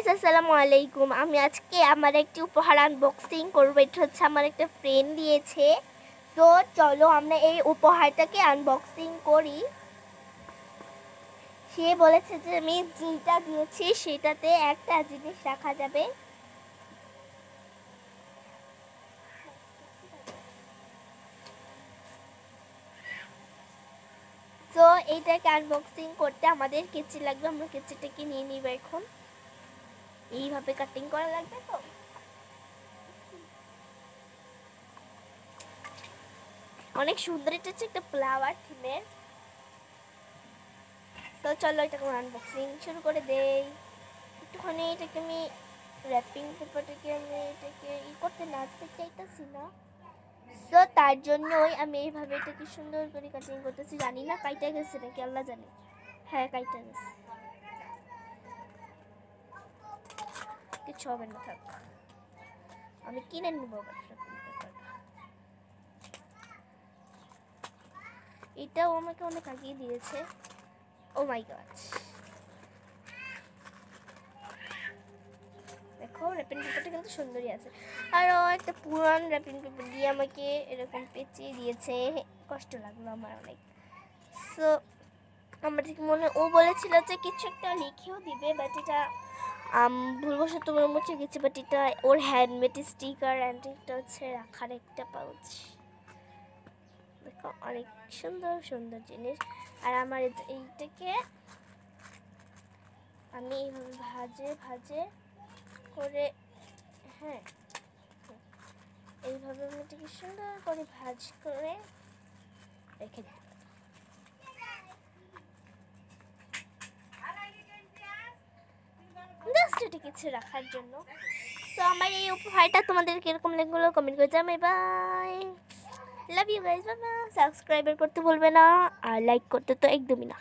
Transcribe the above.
Guys আসসালামু আলাইকুম। আমি আজকে আমার একটি উপহার আনবক্সিং করব। এটা হচ্ছে আমার একটা ফ্রেন্ড দিয়েছে। তো চলো আমরা এই উপহারটাকে আনবক্সিং করি। সে বলেছে যে আমি যেটা দিয়েছি সেটাতে একটা জিনিস রাখা যাবে। তো এইটাকে আনবক্সিং করতে আমাদের কেচি লাগবে। আমরা কেচিটাকে নিয়ে নিব। এখন এইভাবে কাটিং করা লাগবে। তো অনেক সুন্দর, এটা হচ্ছে একটা ফ্লাওয়ার থিমের। তো চলো এটাকে আনবক্সিং শুরু করে দেই। একটুখানি এটাকে আমি র্যাপিং পেপারটাকে আমি এটাকে করতে নাড়তে চাইতেছি না। তো তার জন্যই আমি এইভাবে এটাকে সুন্দর করে কাটিং করতেছি। জানি না কাইটা গেছে নাকি, আল্লাহ জানে। হ্যাঁ, কাইটা গেছে, কিছু হবে না, থাক। আমি কিনে নিব এটাও আমাকে অনেক আগিয়ে দিয়েছে। ও মাই গড, দেখো র্যাপিং পেপারটা কিন্তু সুন্দরই আছে। আরও একটা পুরান র্যাপিং পেপার দিয়ে আমাকে এরকম পেঁচিয়ে দিয়েছে। কষ্ট লাগলো আমার অনেক। সো আমার ঠিক মনে, ও বলেছিল যে কিছু একটা লিখেও দিবে, বাট এটা ভুলবশত তোমার মুছে গেছে। বাট এটা ওর হ্যান্ডমেড স্টিকার অ্যান্ড এটা হচ্ছে রাখার একটা পাউচ। দেখো অনেক সুন্দর সুন্দর জিনিস। আর আমার এইটাকে আমি এইভাবে ভাজে ভাজে করে, হ্যাঁ এইভাবে আমি এটাকে সুন্দর করে ভাজ করে রেখে দিই। জাস্ট এটা কিছু রাখার জন্য। তো আমার এই উপহারটা তোমাদের কিরকম লাগলো কমেন্ট করে জানাবে। Bye, love you guys, bye bye. Subscribe করতে ভুলবে না, আর লাইক করতে তো একদমই না।